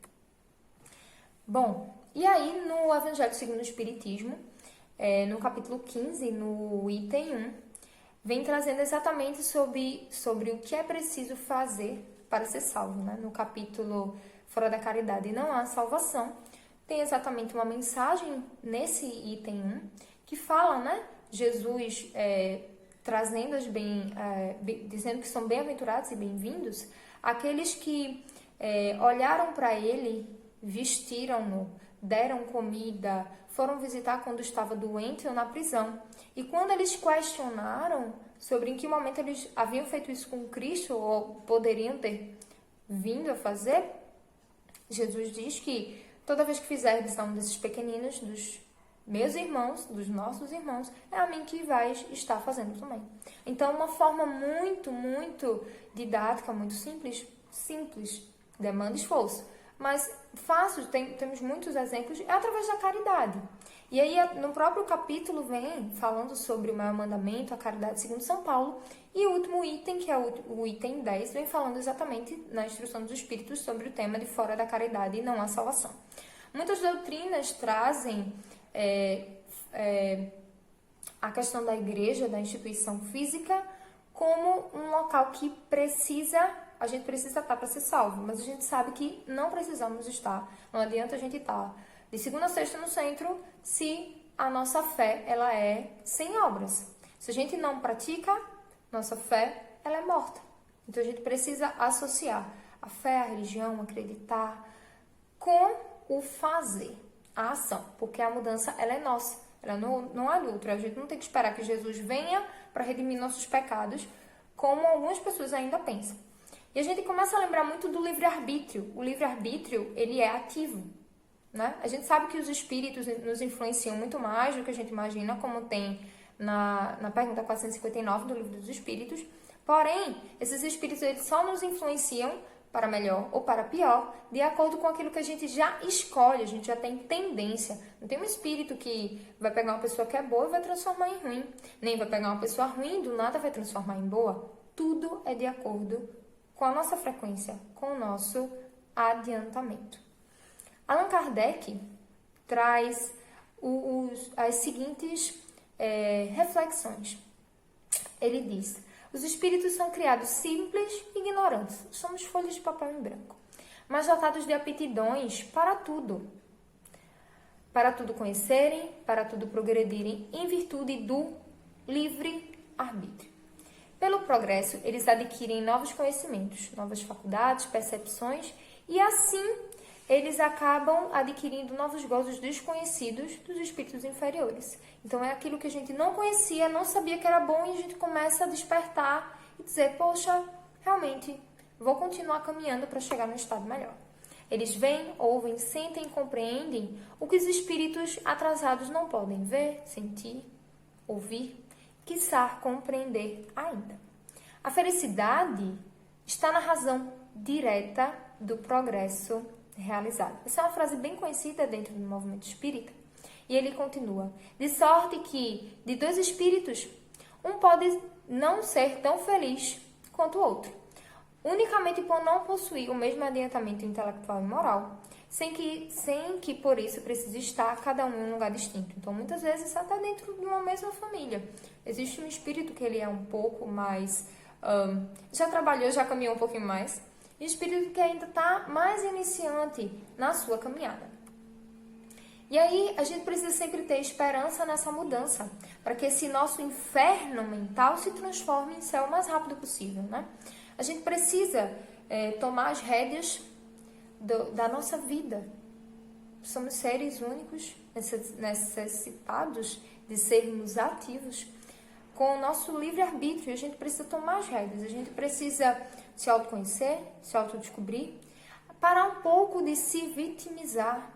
Speaker 1: Bom, e aí no Evangelho segundo o Espiritismo, no capítulo 15, no item 1, vem trazendo exatamente sobre o que é preciso fazer para ser salvo. Né? No capítulo Fora da Caridade não há salvação, tem exatamente uma mensagem nesse item 1 que fala, né? Jesus trazendo dizendo que são bem-aventurados e bem-vindos aqueles que olharam para ele, vestiram-no, deram comida, foram visitar quando estava doente ou na prisão. E quando eles questionaram sobre em que momento eles haviam feito isso com Cristo ou poderiam ter vindo a fazer, Jesus diz que toda vez que fizerdes a um desses pequeninos, dos meus irmãos, dos nossos irmãos, é a mim que vais estar fazendo também. Então, uma forma muito didática, muito simples, demanda esforço, mas fácil, temos muitos exemplos, é através da caridade. E aí, no próprio capítulo, vem falando sobre o maior mandamento, a caridade segundo São Paulo, e o último item, que é o item 10, vem falando exatamente na instrução dos Espíritos sobre o tema de fora da caridade e não há salvação. Muitas doutrinas trazem a questão da igreja, da instituição física, como um local que a gente precisa estar para ser salvo, mas a gente sabe que não precisamos estar. Não adianta a gente estar de segunda a sexta no centro se a nossa fé ela é sem obras. Se a gente não pratica, nossa fé ela é morta. Então a gente precisa associar a fé, a religião, acreditar com o fazer, a ação, porque a mudança ela é nossa, ela não é do outro. A gente não tem que esperar que Jesus venha para redimir nossos pecados, como algumas pessoas ainda pensam. E a gente começa a lembrar muito do livre-arbítrio. O livre-arbítrio, ele é ativo, né? A gente sabe que os espíritos nos influenciam muito mais do que a gente imagina, como tem na pergunta 459 do Livro dos Espíritos. Porém, esses espíritos eles só nos influenciam para melhor ou para pior, de acordo com aquilo que a gente já escolhe, a gente já tem tendência. Não tem um espírito que vai pegar uma pessoa que é boa e vai transformar em ruim, nem vai pegar uma pessoa ruim e do nada vai transformar em boa. Tudo é de acordo com a nossa frequência, com o nosso adiantamento. Allan Kardec traz as seguintes reflexões. Ele diz: os espíritos são criados simples e ignorantes. Somos folhas de papel em branco, mas dotados de aptidões para tudo conhecerem, para tudo progredirem em virtude do livre-arbítrio. Pelo progresso, eles adquirem novos conhecimentos, novas faculdades, percepções, e assim eles acabam adquirindo novos gozos desconhecidos dos espíritos inferiores. Então é aquilo que a gente não conhecia, não sabia que era bom, e a gente começa a despertar e dizer: poxa, realmente, vou continuar caminhando para chegar num estado melhor. Eles veem, ouvem, sentem e compreendem o que os espíritos atrasados não podem ver, sentir, ouvir, quiçá compreender ainda. A felicidade está na razão direta do progresso realizado. Essa é uma frase bem conhecida dentro do movimento espírita. E ele continua: de sorte que, de dois espíritos, um pode não ser tão feliz quanto o outro, unicamente por não possuir o mesmo adiantamento intelectual e moral, sem que por isso precise estar cada um em um lugar distinto. Então, muitas vezes, até dentro de uma mesma família, existe um espírito que ele é um pouco mais... já trabalhou, já caminhou um pouquinho mais, e o espírito que ainda está mais iniciante na sua caminhada. E aí, a gente precisa sempre ter esperança nessa mudança, para que esse nosso inferno mental se transforme em céu o mais rápido possível, né? A gente precisa tomar as rédeas da nossa vida. Somos seres únicos, necessitados de sermos ativos. Com o nosso livre-arbítrio, a gente precisa tomar as rédeas, a gente precisa se autoconhecer, se autodescobrir, parar um pouco de se vitimizar.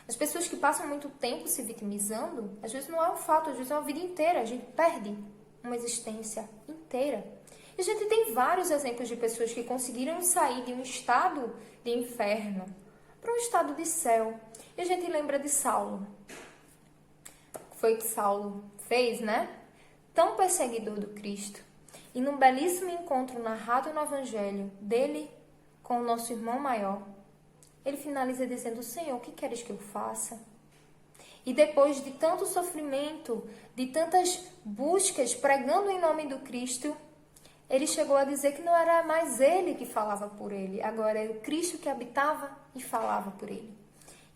Speaker 1: As pessoas que passam muito tempo se vitimizando, às vezes não é um fato, às vezes é uma vida inteira, a gente perde uma existência inteira. E a gente tem vários exemplos de pessoas que conseguiram sair de um estado de inferno para um estado de céu. E a gente lembra de Saulo. Foi o que Saulo fez, né? Tão perseguidor do Cristo. E num belíssimo encontro narrado no Evangelho dele com o nosso irmão maior, ele finaliza dizendo: Senhor, o que queres que eu faça? E depois de tanto sofrimento, de tantas buscas pregando em nome do Cristo, ele chegou a dizer que não era mais ele que falava por ele, agora era o Cristo que habitava e falava por ele.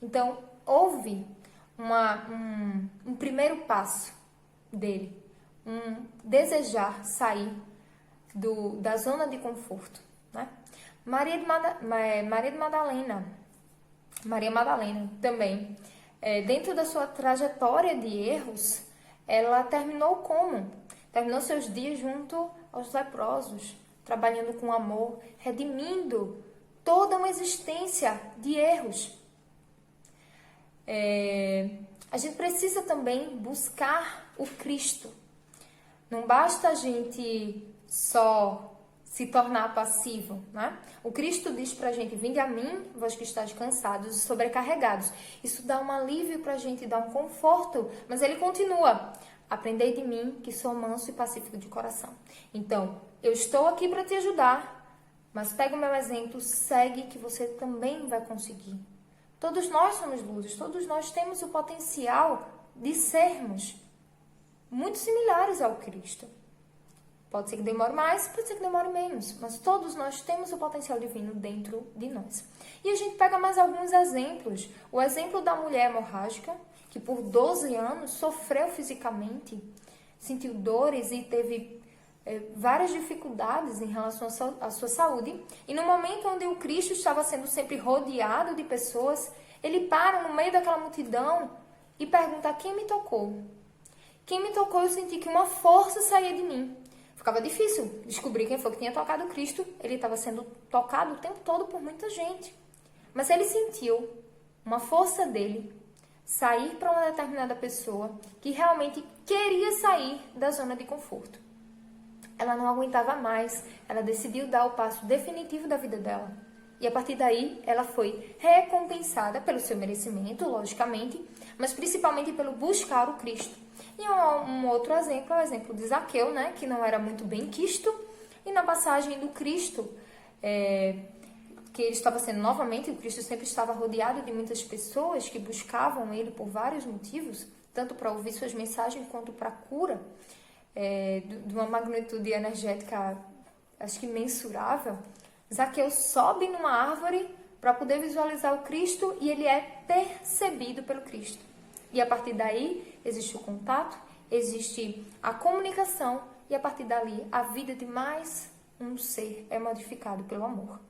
Speaker 1: Então, houve um primeiro passo dele, um desejar sair da zona de conforto, né? Maria Madalena também, dentro da sua trajetória de erros, ela terminou como? Terminou seus dias junto aos leprosos, trabalhando com amor, redimindo toda uma existência de erros. a gente precisa também buscar o Cristo. Não basta a gente só se tornar passivo, né? O Cristo diz pra gente: vinde a mim, vós que estáis cansados e sobrecarregados. Isso dá um alívio pra gente, dá um conforto. Mas ele continua: aprendei de mim, que sou manso e pacífico de coração. Então, eu estou aqui para te ajudar, mas pega o meu exemplo, segue, que você também vai conseguir. Todos nós somos luzes, todos nós temos o potencial de sermos muito similares ao Cristo. Pode ser que demore mais, pode ser que demore menos, mas todos nós temos o potencial divino dentro de nós. E a gente pega mais alguns exemplos. O exemplo da mulher hemorrágica, que por 12 anos sofreu fisicamente, sentiu dores e teve várias dificuldades em relação à sua saúde. E no momento onde o Cristo estava sendo sempre rodeado de pessoas, ele para no meio daquela multidão e pergunta: quem me tocou? Quem me tocou? Eu senti que uma força saía de mim. Ficava difícil descobrir quem foi que tinha tocado Cristo. Ele estava sendo tocado o tempo todo por muita gente. Mas ele sentiu uma força dele sair para uma determinada pessoa que realmente queria sair da zona de conforto. Ela não aguentava mais. Ela decidiu dar o passo definitivo da vida dela. E a partir daí, ela foi recompensada pelo seu merecimento, logicamente, mas principalmente pelo buscar o Cristo. E um outro exemplo é o exemplo de Zaqueu, né, que não era muito bem quisto, e na passagem do Cristo, que ele estava sendo novamente, o Cristo sempre estava rodeado de muitas pessoas que buscavam ele por vários motivos, tanto para ouvir suas mensagens quanto para a cura, de uma magnitude energética, acho que mensurável. Zaqueu sobe numa árvore para poder visualizar o Cristo e ele é percebido pelo Cristo. E a partir daí existe o contato, existe a comunicação e a partir dali a vida de mais um ser é modificado pelo amor.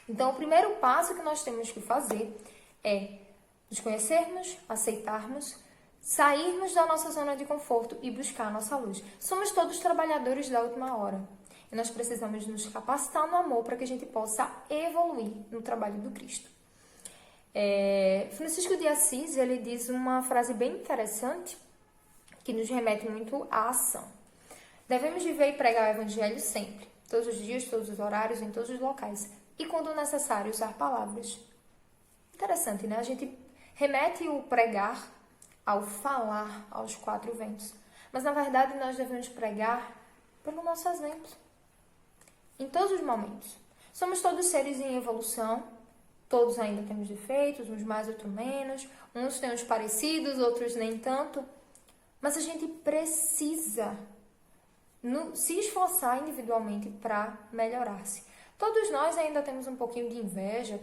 Speaker 1: Então o primeiro passo que nós temos que fazer é nos conhecermos, aceitarmos, sairmos da nossa zona de conforto e buscar a nossa luz. Somos todos trabalhadores da última hora. E nós precisamos nos capacitar no amor para que a gente possa evoluir no trabalho do Cristo. Francisco de Assis, ele diz uma frase bem interessante que nos remete muito à ação. Devemos viver e pregar o Evangelho sempre, todos os dias, todos os horários, em todos os locais. E quando necessário, usar palavras. Interessante, né? A gente remete o pregar ao falar aos quatro ventos. Mas, na verdade, nós devemos pregar pelo nosso exemplo. Em todos os momentos. Somos todos seres em evolução. Todos ainda temos defeitos, uns mais, outros menos. Uns têm uns parecidos, outros nem tanto. Mas a gente precisa se esforçar individualmente para melhorar-se. Todos nós ainda temos um pouquinho de inveja.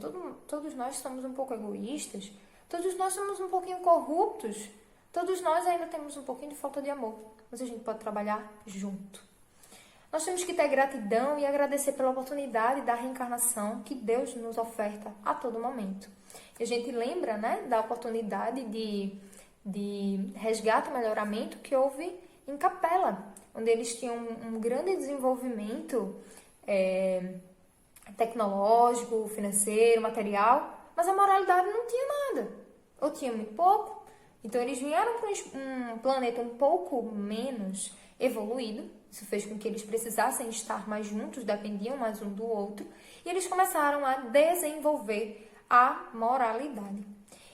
Speaker 1: Todos nós somos um pouco egoístas. Todos nós somos um pouquinho corruptos. Todos nós ainda temos um pouquinho de falta de amor. Mas a gente pode trabalhar junto. Nós temos que ter gratidão e agradecer pela oportunidade da reencarnação que Deus nos oferta a todo momento. E a gente lembra, né, da oportunidade de resgate e melhoramento que houve em Capela, onde eles tinham um grande desenvolvimento tecnológico, financeiro, material, mas a moralidade não tinha nada, ou tinha muito pouco. Então eles vieram para um planeta um pouco menos evoluído. Isso fez com que eles precisassem estar mais juntos, dependiam mais um do outro, e eles começaram a desenvolver a moralidade.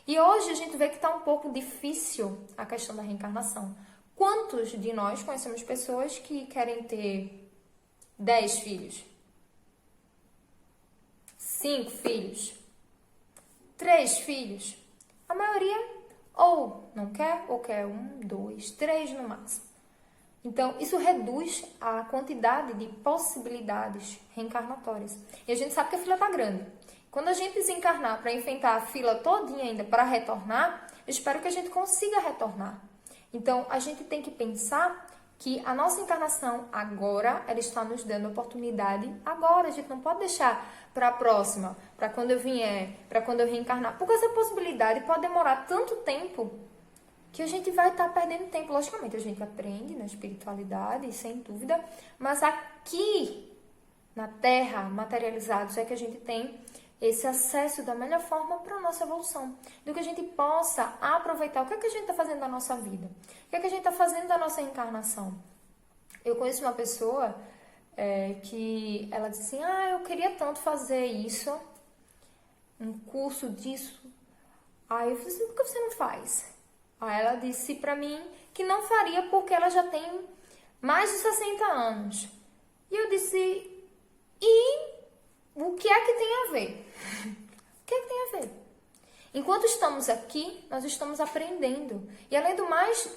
Speaker 1: E hoje a gente vê que está um pouco difícil a questão da reencarnação. Quantos de nós conhecemos pessoas que querem ter 10 filhos? 5 filhos? 3 filhos? A maioria ou não quer, ou quer 1, 2, 3 no máximo. Então, isso reduz a quantidade de possibilidades reencarnatórias. E a gente sabe que a fila está grande. Quando a gente desencarnar para enfrentar a fila todinha ainda para retornar, eu espero que a gente consiga retornar. Então, a gente tem que pensar que a nossa encarnação agora, ela está nos dando oportunidade agora. A gente não pode deixar para a próxima, para quando eu vier, para quando eu reencarnar. Porque essa possibilidade pode demorar tanto tempo que a gente vai estar perdendo tempo. Logicamente, a gente aprende na espiritualidade, sem dúvida, mas aqui na Terra, materializados, é que a gente tem esse acesso da melhor forma para a nossa evolução, do que a gente possa aproveitar o que é que a gente está fazendo da nossa vida, o que é que a gente está fazendo da nossa reencarnação. Eu conheço uma pessoa que ela disse assim, eu queria tanto fazer isso, um curso disso. Aí eu falei assim, por que você não faz? Aí ela disse pra mim que não faria porque ela já tem mais de 60 anos. E eu disse, e o que é que tem a ver? O que é que tem a ver? Enquanto estamos aqui, nós estamos aprendendo. E além do mais,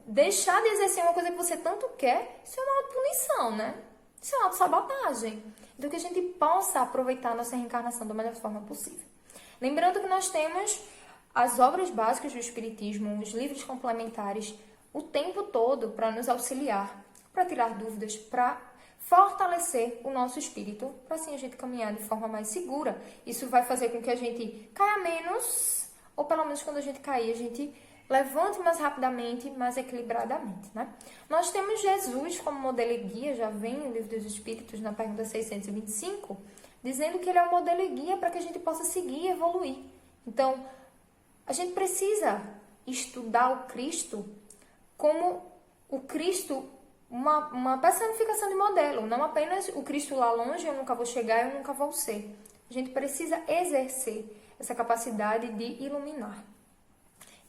Speaker 1: deixar de exercer uma coisa que você tanto quer, isso é uma autopunição, né? Isso é uma autossabotagem. Então, que a gente possa aproveitar a nossa reencarnação da melhor forma possível. Lembrando que nós temos as obras básicas do Espiritismo, os livros complementares, o tempo todo para nos auxiliar, para tirar dúvidas, para fortalecer o nosso espírito, para assim a gente caminhar de forma mais segura. Isso vai fazer com que a gente caia menos, ou pelo menos quando a gente cair, a gente levante mais rapidamente, mais equilibradamente, né? Nós temos Jesus como modelo e guia, já vem no Livro dos Espíritos, na pergunta 625, dizendo que ele é o modelo e guia para que a gente possa seguir e evoluir. Então, a gente precisa estudar o Cristo como o Cristo, uma personificação de modelo, não apenas o Cristo lá longe, eu nunca vou chegar, eu nunca vou ser. A gente precisa exercer essa capacidade de iluminar.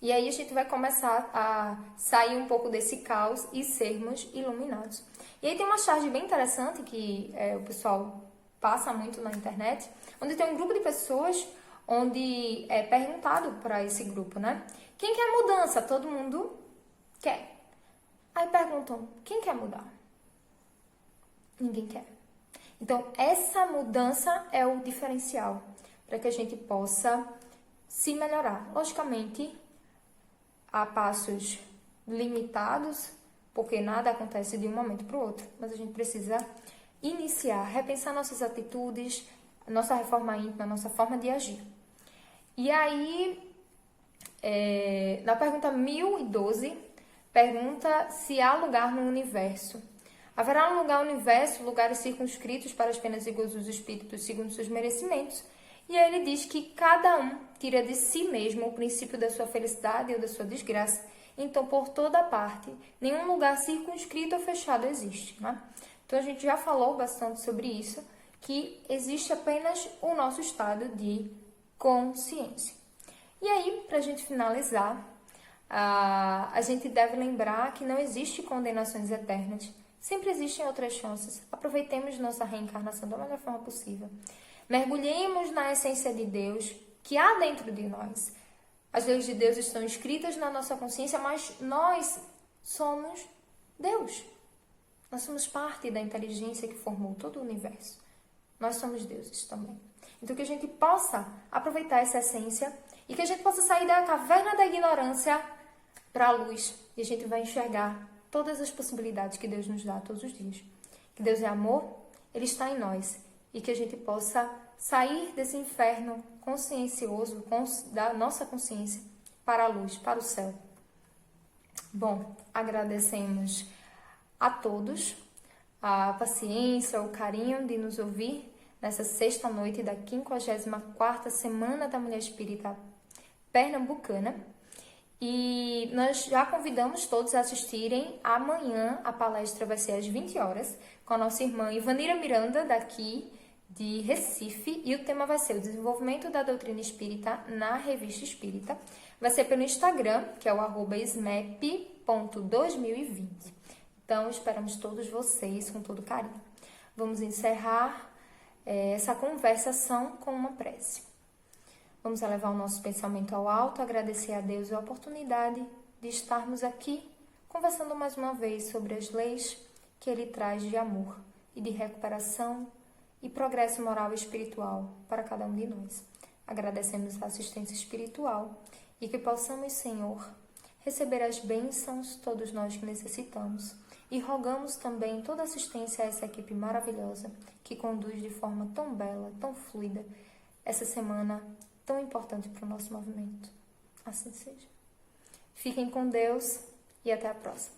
Speaker 1: E aí a gente vai começar a sair um pouco desse caos e sermos iluminados. E aí tem uma charge bem interessante que o pessoal passa muito na internet, onde tem um grupo de pessoas onde é perguntado para esse grupo, né? Quem quer mudança? Todo mundo quer. Aí perguntam, quem quer mudar? Ninguém quer. Então, essa mudança é o diferencial para que a gente possa se melhorar. Logicamente, a passos limitados, porque nada acontece de um momento para o outro, mas a gente precisa iniciar, repensar nossas atitudes, nossa reforma íntima, nossa forma de agir. E aí, na pergunta 1012, pergunta se há lugar no universo. Haverá um lugar no universo, lugares circunscritos para as penas e gozos dos espíritos segundo seus merecimentos. E aí ele diz que cada um tira de si mesmo o princípio da sua felicidade ou da sua desgraça. Então, por toda parte, nenhum lugar circunscrito ou fechado existe, né? Então, a gente já falou bastante sobre isso, que existe apenas o nosso estado de consciência. E aí, para a gente finalizar, a gente deve lembrar que não existe condenações eternas. Sempre existem outras chances. Aproveitemos nossa reencarnação da melhor forma possível. Mergulhemos na essência de Deus que há dentro de nós. As leis de Deus estão escritas na nossa consciência, mas nós somos Deus. Nós somos parte da inteligência que formou todo o universo. Nós somos deuses também. Então, que a gente possa aproveitar essa essência e que a gente possa sair da caverna da ignorância para a luz. E a gente vai enxergar todas as possibilidades que Deus nos dá todos os dias. Que Deus é amor, Ele está em nós. E que a gente possa sair desse inferno consciencioso, da nossa consciência, para a luz, para o céu. Bom, agradecemos a todos a paciência, o carinho de nos ouvir nessa sexta noite da 54ª Semana da Mulher Espírita Pernambucana. E nós já convidamos todos a assistirem amanhã. A palestra vai ser às 20 horas com a nossa irmã Ivanira Miranda, daqui de Recife, e o tema vai ser o desenvolvimento da doutrina espírita na Revista Espírita. Vai ser pelo Instagram, que é o @smep.2020. Então, esperamos todos vocês com todo carinho. Vamos encerrar essa conversação com uma prece. Vamos elevar o nosso pensamento ao alto, agradecer a Deus a oportunidade de estarmos aqui conversando mais uma vez sobre as leis que Ele traz de amor e de recuperação e progresso moral e espiritual para cada um de nós. Agradecemos a assistência espiritual e que possamos, Senhor, receber as bênçãos, todos nós que necessitamos, e rogamos também toda assistência a essa equipe maravilhosa que conduz de forma tão bela, tão fluida, essa semana tão importante para o nosso movimento. Assim seja. Fiquem com Deus e até a próxima.